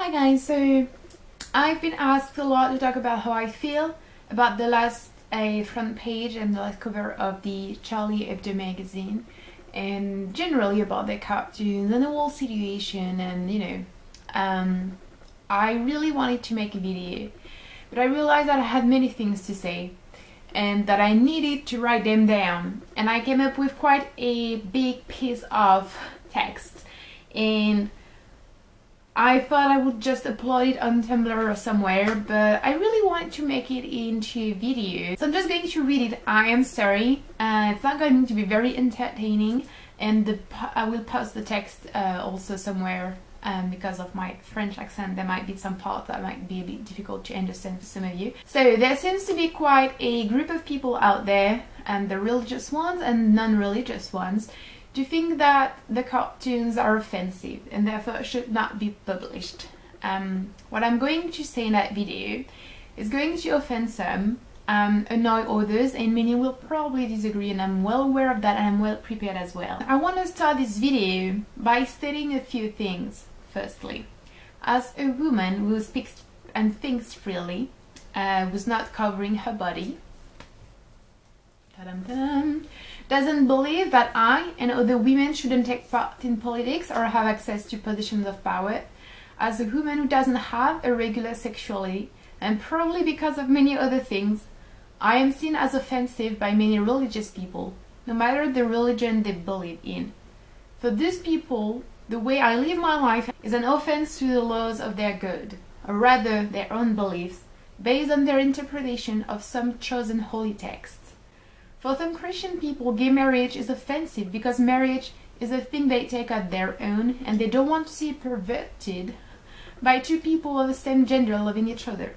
Hi guys, so I've been asked a lot to talk about how I feel about the last front page and the last cover of the Charlie Hebdo magazine, and generally about the cartoons and the whole situation. And I really wanted to make a video, but I realized that I had many things to say and that I needed to write them down, and I came up with quite a big piece of text, and I thought I would just upload it on Tumblr or somewhere, but I really wanted to make it into a video. So I'm just going to read it. I am sorry, it's not going to be very entertaining, and I will post the text also somewhere because of my French accent. There might be some parts that might be a bit difficult to understand for some of you. So there seems to be quite a group of people out there, and the religious ones and non-religious ones, to think that the cartoons are offensive and therefore should not be published. What I'm going to say in that video is going to offend some, annoy others, and many will probably disagree, and I'm well aware of that, and I'm well prepared as well. I want to start this video by stating a few things. Firstly, as a woman who speaks and thinks freely, who's not covering her body, doesn't believe that I and other women shouldn't take part in politics or have access to positions of power, as a woman who doesn't have a regular sexuality, and probably because of many other things, I am seen as offensive by many religious people, no matter the religion they believe in. For these people, the way I live my life is an offense to the laws of their God, or rather their own beliefs, based on their interpretation of some chosen holy texts. For some Christian people, gay marriage is offensive because marriage is a thing they take as their own, and they don't want to see it perverted by two people of the same gender loving each other.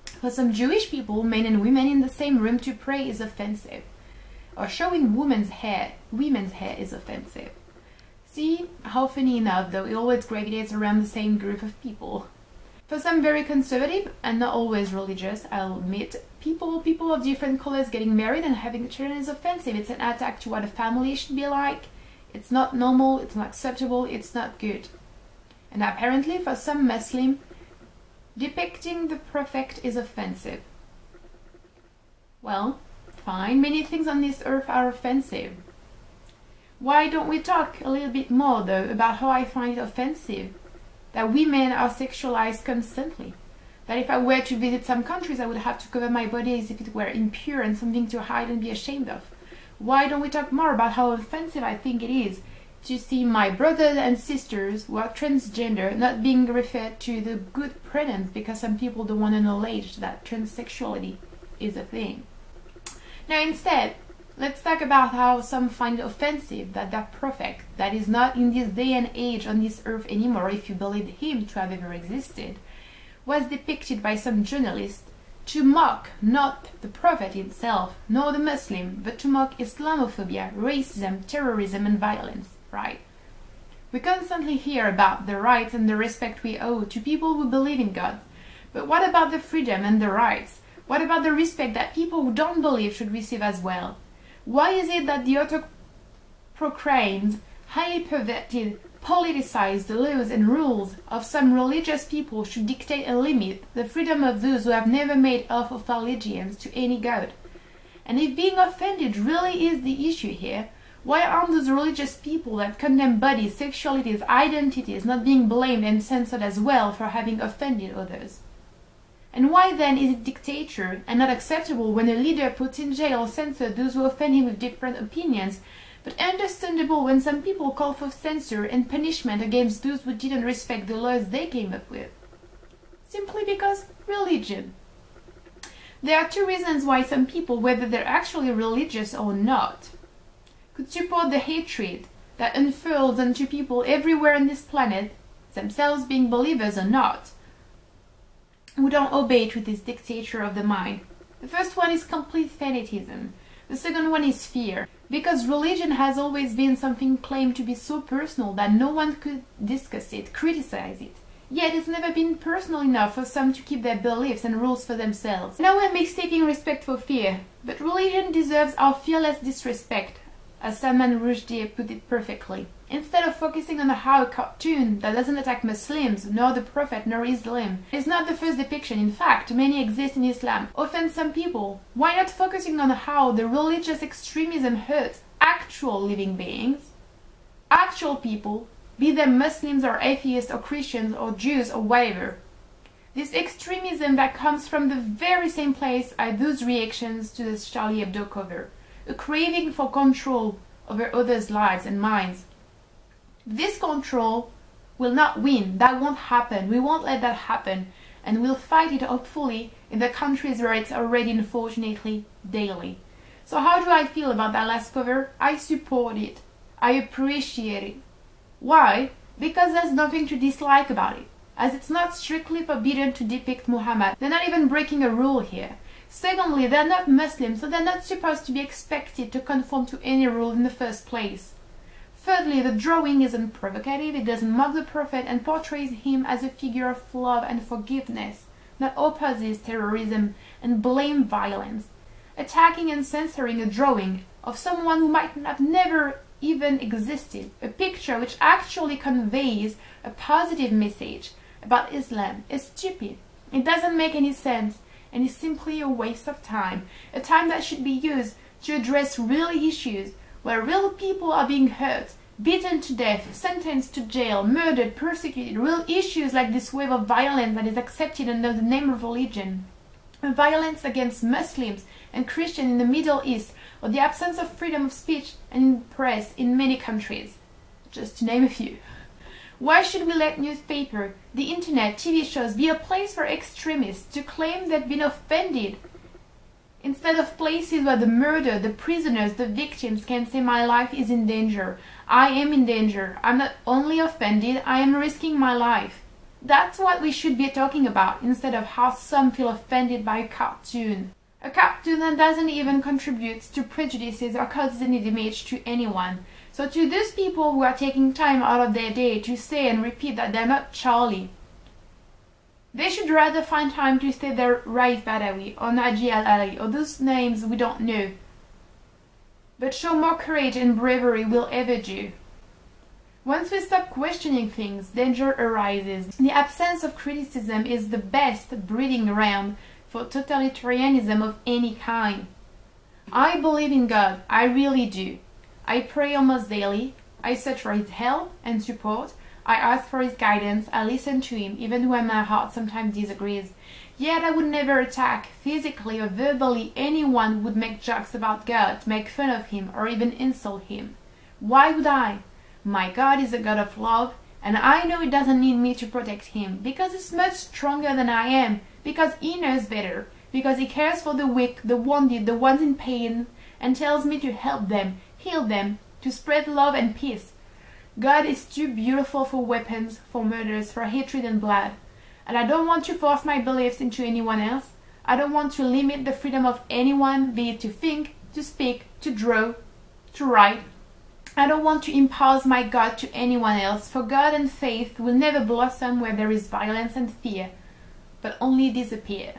For some Jewish people, men and women in the same room to pray is offensive, or showing women's hair is offensive. See how funny enough, though, it always gravitates around the same group of people. For some very conservative and not always religious, I'll admit, people of different colors getting married and having children is offensive. It's an attack to what a family should be like. It's not normal, it's not acceptable, it's not good. And apparently for some Muslim, depicting the prophet is offensive. Well, fine, many things on this earth are offensive. Why don't we talk a little bit more, though, about how I find it offensive that women are sexualized constantly? That if I were to visit some countries, I would have to cover my body as if it were impure and something to hide and be ashamed of. Why don't we talk more about how offensive I think it is to see my brothers and sisters who are transgender not being referred to the good pronouns because some people don't want to acknowledge that transsexuality is a thing. Now instead, let's talk about how some find it offensive that that prophet, that is not in this day and age on this earth anymore if you believe him to have ever existed, was depicted by some journalists to mock not the prophet himself, nor the Muslim, but to mock Islamophobia, racism, terrorism and violence, right? We constantly hear about the rights and the respect we owe to people who believe in God, but what about the freedom and the rights? What about the respect that people who don't believe should receive as well? Why is it that the auto-proclaimed, highly perverted, politicized laws and rules of some religious people should dictate and limit the freedom of those who have never made oath of allegiance to any god? And if being offended really is the issue here, why aren't those religious people that condemn bodies, sexualities, identities not being blamed and censored as well for having offended others? And why then is it dictature and not acceptable when a leader puts in jail or censors those who offend him with different opinions, but understandable when some people call for censure and punishment against those who didn't respect the laws they came up with? Simply because religion. There are two reasons why some people, whether they're actually religious or not, could support the hatred that unfurls onto people everywhere on this planet, themselves being believers or not, who don't obey to this dictator of the mind. The first one is complete fanaticism. The second one is fear. Because religion has always been something claimed to be so personal that no one could discuss it, criticize it. Yet it's never been personal enough for some to keep their beliefs and rules for themselves. Now we're mistaking respect for fear, but religion deserves our fearless disrespect, as Salman Rushdie put it perfectly. Instead of focusing on how a cartoon that doesn't attack Muslims, nor the Prophet, nor Islam, is not the first depiction, in fact, many exist in Islam, offend some people, why not focusing on how the religious extremism hurts actual living beings, actual people, be them Muslims or atheists or Christians or Jews or whatever? This extremism that comes from the very same place as those reactions to the Charlie Hebdo cover, a craving for control over others' lives and minds. This control will not win. That won't happen. We won't let that happen. And we'll fight it, hopefully, in the countries where it's already, unfortunately, daily. So how do I feel about that last cover? I support it. I appreciate it. Why? Because there's nothing to dislike about it. As it's not strictly forbidden to depict Muhammad. They're not even breaking a rule here. Secondly, they're not Muslims, so they're not supposed to be expected to conform to any rule in the first place. Thirdly, the drawing isn't provocative, it doesn't mock the Prophet and portrays him as a figure of love and forgiveness, not opposes terrorism and blame violence. Attacking and censoring a drawing of someone who might have never even existed, a picture which actually conveys a positive message about Islam, is stupid. It doesn't make any sense and is simply a waste of time, a time that should be used to address real issues where real people are being hurt, beaten to death, sentenced to jail, murdered, persecuted, real issues like this wave of violence that is accepted under the name of religion, violence against Muslims and Christians in the Middle East, or the absence of freedom of speech and press in many countries, just to name a few. Why should we let newspaper, the internet, TV shows be a place for extremists to claim they've been offended, instead of places where the murdered, the prisoners, the victims can say my life is in danger, I am in danger, I'm not only offended, I am risking my life. That's what we should be talking about, instead of how some feel offended by a cartoon. A cartoon that doesn't even contribute to prejudices or causes any damage to anyone. So to those people who are taking time out of their day to say and repeat that they're not Charlie, they should rather find time to say they're Raif Badawi or Naji Al-Ali or those names we don't know, but show more courage and bravery we'll ever do. Once we stop questioning things, danger arises. The absence of criticism is the best breeding ground for totalitarianism of any kind. I believe in God, I really do. I pray almost daily, I search for His help and support, I ask for His guidance, I listen to Him, even when my heart sometimes disagrees. Yet I would never attack, physically or verbally, anyone who would make jokes about God, make fun of Him, or even insult Him. Why would I? My God is a God of love, and I know He doesn't need me to protect Him, because He's much stronger than I am, because He knows better, because He cares for the weak, the wounded, the ones in pain, and tells me to help them, heal them, to spread love and peace. God is too beautiful for weapons, for murders, for hatred and blood. And I don't want to force my beliefs into anyone else. I don't want to limit the freedom of anyone, be it to think, to speak, to draw, to write. I don't want to impose my God to anyone else, for God and faith will never blossom where there is violence and fear, but only disappear.